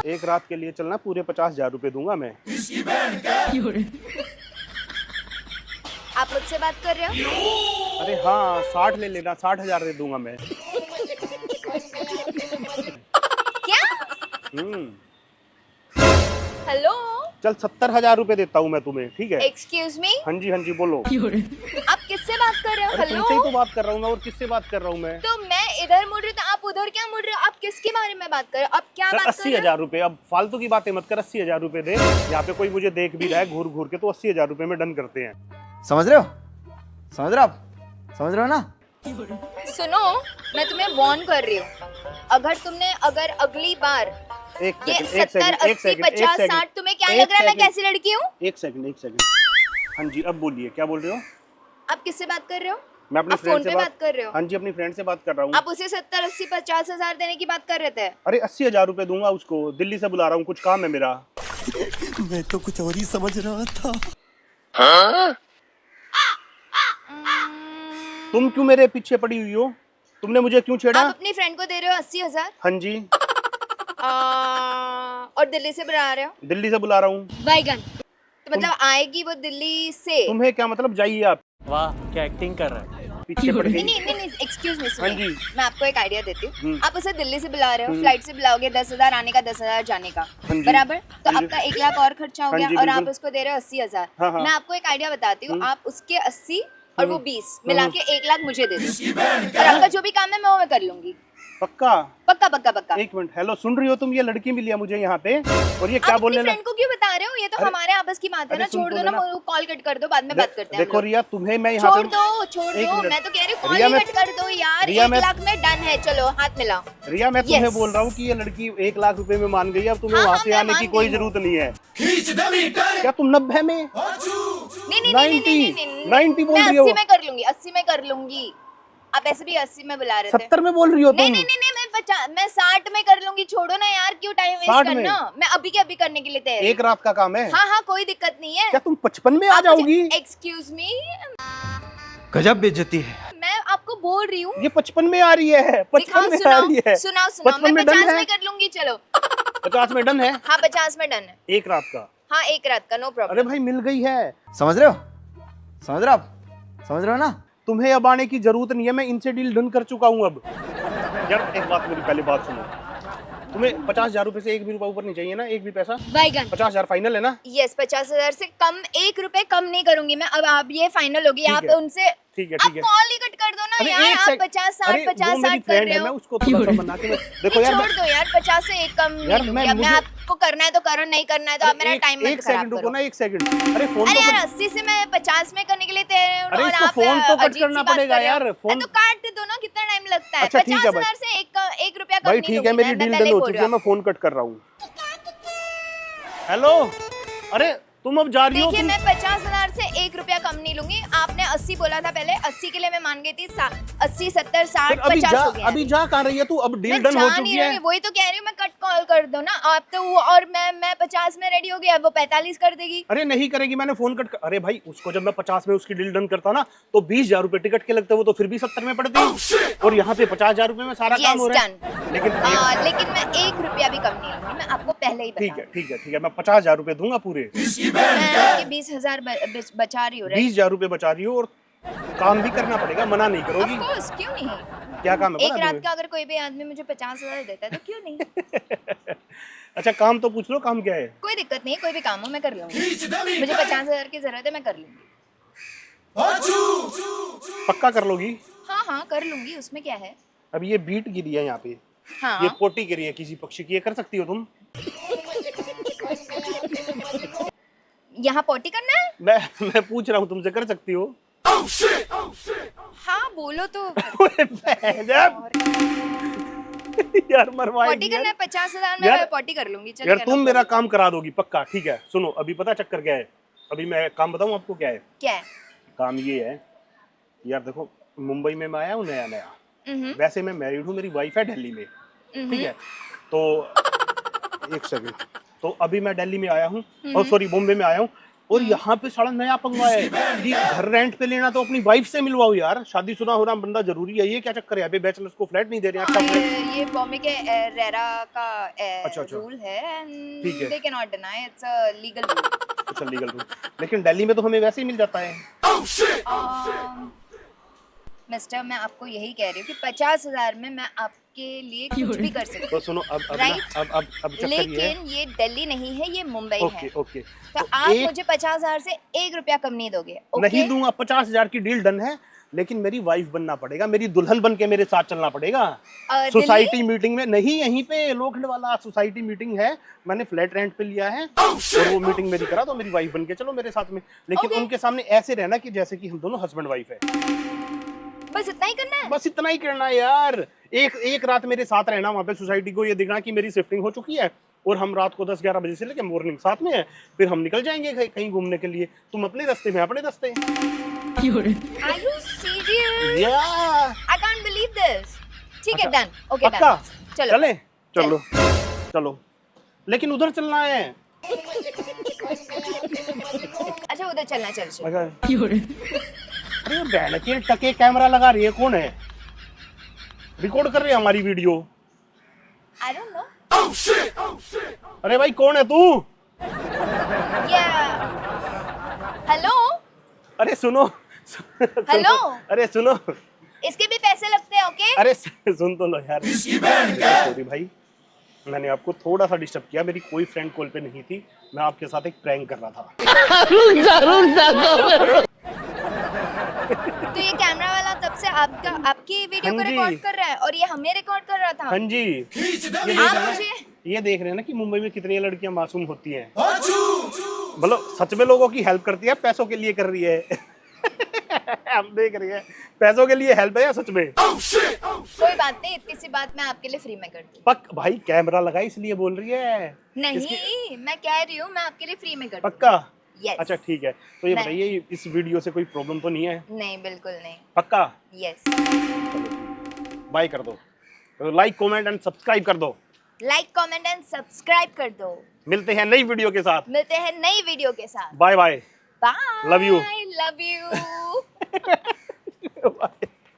एक रात के लिए चलना, पूरे 50,000 रुपए दूंगा मैं। आप मुझसे बात कर रहे हो? अरे हाँ, 60 ले लेना, 60,000 दे दूंगा मैं। क्या? हेलो, चल 70,000 रुपए देता हूँ मैं तुम्हें, ठीक है? एक्सक्यूज मी, हाँ जी बोलो। आप किससे बात कर रहे हो? अरे हेलो, तुमसे ही तो बात कर रहा हूँ मैं, और किससे बात कर रहा हूँ मैं? तो मैं इधर मुड़ रही हूँ तो आप उधर क्या मुड़ रहे हो? आप किसके बारे में बात कर रहे हो? आप क्या सर बात कर रहे हो? 80,000 रुपए, अब फालतू की बातें मत कर, 80,000 रुपए दे। यहाँ पे कोई मुझे देख भी रहा है घूर घूर के, तो 80,000 रुपए में डन करते हैं। समझ रहे हो? समझ रहे हो आप? समझ रहे हो ना? सुनो, मैं तुम्हें वार्न कर रही हूँ, अगर अगली बार एक ये सेकंड, 70, 80, 50, 60 तुम्हें क्या लग रहा है मैं कैसी लड़की हूँ? एक सेकंड। हाँ जी, अब बोलिए, क्या बोल रहे हो? आप किससे बात कर रहे हो? मैं अपनी आप फ्रेंड फोन से पे बात कर रहे हो? हाँ जी, अपनी फ्रेंड से बात कर रहा हूँ। आप उसे 70, 80, 50 हजार देने की बात कर रहे थे। अरे 80,000 रुपए दूंगा उसको, दिल्ली से बुला रहा हूँ, कुछ काम है मेरा। मैं तो कुछ और ही समझ रहा था। तुम क्यों मेरे पीछे पड़ी हुई हो? तुमने मुझे क्यों छेड़ा? आप अपनी फ्रेंड को दे रहे हो 80,000 हाँ जी, और दिल्ली से बुला रहे हो? दिल्ली से बुला रहा हूँ। बैगन तो मतलब आएगी वो दिल्ली से? तुम्हें क्या मतलब, जाइए आप। वाह क्या एक्टिंग कर रहा है। पीछे पड़ गई। नहीं, एक्सक्यूज मी, हाँ जी। मैं आपको एक आइडिया देती हूँ। हम्म। आप उसे दिल्ली से बुला रहे हो, फ्लाइट से बुलाओगे, 10,000 आने का, 10,000 जाने का, हाँ जी। बराबर? तो हाँ जी। आपका 1 लाख और खर्चा हो हाँ गया, जी, और आप बिल्कुल। उसको दे रहे हो 80,000। हाँ, हाँ। मैं आपको एक आइडिया बताती हूँ, आप उसके 80 और वो 20 मिला के 1 लाख मुझे दे दो, और आपका जो भी काम है मैं वो मैं कर लूंगी। पक्का? पक्का। एक मिनट, हेलो, सुन रही हो तुम? ये लड़की मिली है मुझे यहाँ पे, और ये क्या आप बोलने अपनी लग... फ्रेंड को क्यों बता रहे हो? ये तो अरे- हमारे आपस की बात है अरे ना, सुन छोड़ तो दो ना, लेना। कॉल कट कर दो, बाद में बात करते हैं हम देखो लोग। रिया, तुम्हें मैं यहाँ छोड़ पे... दो, एक मिनट। मैं तो कह रही हूँ कॉल रिया, ही मैं- कट कर दो यार। रिया, 1 मैं- लाख में डन है, चलो हाथ मिलाओ। रिया, मैं तुम्हें Yes. बोल रहा हूँ कि ये लड़की 1 लाख रुपए में मान गई है, अब तुम्हें हाँ, वहाँ हाँ, से मैं आने की मान कोई गई हूँ। जरूरत नहीं है। क्या तुम 90 में? नहीं, 90 बोल मैं रही हो? 80 में कर लूंगी, 80 में कर लूंगी। आप ऐसे भी 80 में बुला रहे थे। 70 में बोल रही हो तुम? नहीं, मैं 60 में कर लूंगी। छोड़ो ना यार, क्यों टाइम वेस्ट 60 में? करना? मैं अभी के अभी करने के लिए तैयार। एक रात का काम है। हाँ, कोई दिक्कत नहीं है। क्या तुम 55 में आ जाओगी? एक्सक्यूज मी, गजब बेइज्जती है। मैं आपको बोल रही हूँ। ये 55 में आ रही है, 55 में आ रही है। सुनाओ, 55 मैं में डन 50 है? में कर लूंगी, चलो। 50 में डन है? हाँ, 50 में डन है। एक रात का? हाँ, एक रात का, नो प्रॉब्लम। अरे भाई, मिल गई है। समझ रहे हो? समझ रहे हो आप? समझ रहे हो ना? तुम्हें अब आने की जरूरत नहीं है, मैं इनसे डील डन कर चुका हूँ अब। यार एक बात, मेरी पहले बात सुनो। तुम्हें 50,000 रुपए से एक भी रुपया ऊपर नहीं चाहिए ना? एक भी पैसा? बैगन 50,000 फाइनल है ना? यस, 50,000 से कम 1 रुपए कम नहीं करूंगी मैं। अब आप ये फाइनल होगी, ठीक आप है। उनसे ठीक है, आप ठीक है। कॉल ही कट कर दो ना अरे यार। एक आप सेक- 50, 60, अरे 50, वो मेरी 60 कर फ्रेंड रहे है, हो। मैं उसको थोड़ा सा मना के देखो नहीं, यार, छोड़ दो यार, 50 से एक कम यार, नहीं मैं- लूंगी। अब मैं मुझे- आपको करना है तो करो, नहीं करना है तो आप मेरा टाइम मत एक खराब सेकंड रुको करो। ना, एक सेकंड। अरे फोन अरे तो यार, कट- 80 से मैं 50 में करने के लिए तैयार हूँ, अरे और इसको आप फोन तो कट अजीब सी करना बात पड़ेगा कर रहे हो। यार, फोन- तो काट दो ना, कितना टाइम लगता है? अच्छा, ठीक है भाई। 50,000 से एक रुपया कम भाई नहीं ठीक है, लूंगी मेरी मैं डील पहले डन हो बोल चुकी रही है, हूँ। मैं फोन कट कर रहा हूँ। हेलो, अरे तुम अब जा रही हो? देखिए, तुम मैं 50,000 से 1 रुपया कम नहीं लूंगी। आपने 80 बोला था पहले, 80 के लिए मैं मान गई थी। 80, 70, 60, फिर अभी 50 जा, हो गया। अभी जा कहाँ रही है तू? अब डील मैं डन हो जा चुकी नहीं है। रही, वही तो कह रही हूँ, मैं कट कॉल कर दो ना आप तो। और मैं 50 में रेडी हो गई, अब वो 45 कर देगी। अरे नहीं करेगी, मैंने फोन कट कर... अरे भाई, उसको जब मैं 50 में उसकी डील डन करता ना, तो 20,000 रुपए टिकट के लगते, वो तो फिर भी 70 में पड़ती। और यहाँ पे 50,000 रुपए में सारा काम हो रहा है। लेकिन लेकिन मैं 1 रुपया भी कम नहीं लूंगी, मैं आपको पहले ही बता ठीक है, ठीक है, ठीक है, मैं 50,000 रुपए दूंगा पूरे। मैं 20,000 बचा रही हूँ, राइट? 20,000 रुपए बचा रही हो, और काम भी करना पड़ेगा, मना नहीं करोगी। ऑफ कोर्स, क्यों नहीं? क्या काम है एक पता रात तुम्हें? का अगर कोई भी आदमी मुझे 50,000 देता है तो क्यों नहीं? अच्छा, काम तो पूछ लो, काम क्या है? कोई दिक्कत नहीं, कोई भी काम हो मैं कर लूंगी। मुझे 50,000 की जरूरत है, मैं कर लूंगी। पक्का कर लोगी? हाँ, कर लूंगी, उसमें क्या है? अब ये बीट गिरी है यहाँ पे, ये हाँ, पोटी गिरी है किसी पक्षी की, ये कर सकती हो तुम? यहाँ पोटी करना है? मैं पूछ रहा हूँ तुमसे, कर सकती हो? हाँ, बोलो तो। ओए बहन, यार मरवाएगी पोटी करना है यार। 50,000 में, यार- मैं पोटी कर लूंगी। चलो, यार तुम मेरा काम करा दोगी पक्का, ठीक है? सुनो, अभी पता चक्कर क्या है? अभी मैं काम बताऊं आपको क्या है? क्या है? काम ये है यार, देखो, मुंबई में मैं आया हूँ नया, हम्म, वैसे मैं मैरिड हूँ, मेरी वाइफ है दिल्ली में, ठीक है? तो एक सेकंड, तो अभी मैं दिल्ली में आया हूँ, और सॉरी बॉम्बे में आया हूँ, और यहाँ पे साला नया पंगा है कि घर रेंट पे लेना तो अपनी वाइफ से मिलवाओ यार। शादीशुदा होना बंदा जरूरी है, ये क्या चक्कर है? यहाँ पे बैचलर्स को फ्लैट नहीं दे रहे हैं। अच्छा फ्लैट, ये बॉम्बे के रेरा का अच्छा। रूल है ठीक है। They can not deny, it's a legal rule. अच्छा लीगल रूल, लेकिन दिल्ली में तो हमें वैसे ही मिल जाता है। मिस्टर, मैं आपको यही कह रही हूँ कि 50,000 में मैं आपके लिए कुछ भी कर सकती तो हूँ। सुनो अब Right? अब चक्कर ये है। लेकिन ये दिल्ली नहीं है, ये मुंबई है। ओके ओके, तो आप मुझे 50,000 से 1 रुपया कम नहीं दोगे? नहीं दूंगा। 50,000 की डील डन है, लेकिन मेरी वाइफ बनना पड़ेगा, मेरी दुल्हन बन के मेरे साथ चलना पड़ेगा। सोसाइटी मीटिंग में नहीं, यहीं पे लोखंड वाला सोसाइटी मीटिंग है, मैंने फ्लैट रेंट पे लिया है और वो मीटिंग मेरी करा, तो मेरी वाइफ बन के चलो मेरे साथ में। लेकिन उनके सामने ऐसे रहना कि जैसे कि हम दोनों हस्बैंड वाइफ है। बस इतना ही करना है? बस इतना ही करना है यार। एक रात मेरे साथ रहना वहाँ पे, सोसाइटी को ये दिखना कि मेरी शिफ्टिंग हो चुकी है और हम रात को 10-11 बजे से लेकर मॉर्निंग साथ में है, फिर हम निकल जाएंगे कहीं घूमने के लिए। तुम अपने रास्ते में अपने रास्ते। Are you serious? Yeah. I can't believe this. ठीक है, अच्छा, डन। ओके पक्का? डन। चलो चले चलो चलो, लेकिन उधर चलना है। अच्छा, उधर चलना, चल। अरे बहन के टके कैमरा लगा रही है, कौन है? रिकॉर्ड कर रही है हमारी वीडियो। I don't know. अरे भाई कौन है तू? हेलो अरे सुनो हेलो, अरे सुनो, इसके भी पैसे लगते हैं, ओके? अरे सुन तो लो यार। सॉरी भाई, मैंने आपको थोड़ा सा डिस्टर्ब किया, मेरी कोई फ्रेंड कॉल पे नहीं थी, मैं आपके साथ एक प्रैंक कर रहा था। तो ये कैमरा वाला तब से आपकी वीडियो को हाँ जी। रिकॉर्ड कर रहा है और ये हमें रिकॉर्ड कर रहा था। हाँ जी, आप मुझे ये देख रहे हैं ना कि मुंबई में कितनी लड़कियां मासूम होती हैं, मतलब सच में लोगों की हेल्प करती है, पैसों के लिए कर रही है। हम देख रहे हैं पैसों के लिए हेल्प है या सच में? कोई बात नहीं, इतनी सी बात मैं आपके लिए फ्री में कर दूँ। पक भाई कैमरा लगा इसलिए बोल रही है। नहीं, मैं कह रही हूँ मैं आपके लिए फ्री में कर दूँ। पक्का? Yes. अच्छा ठीक है, तो ये नहीं। बताइए इस वीडियो से कोई प्रॉब्लम तो नहीं है? नहीं, बिल्कुल नहीं। पक्का? यस। बाय कर दो, तो लाइक कमेंट एंड सब्सक्राइब कर दो। लाइक कमेंट एंड सब्सक्राइब कर दो। मिलते हैं नई वीडियो के साथ। मिलते हैं नई वीडियो के साथ। Bye bye. Bye. Love you. Love you. Bye.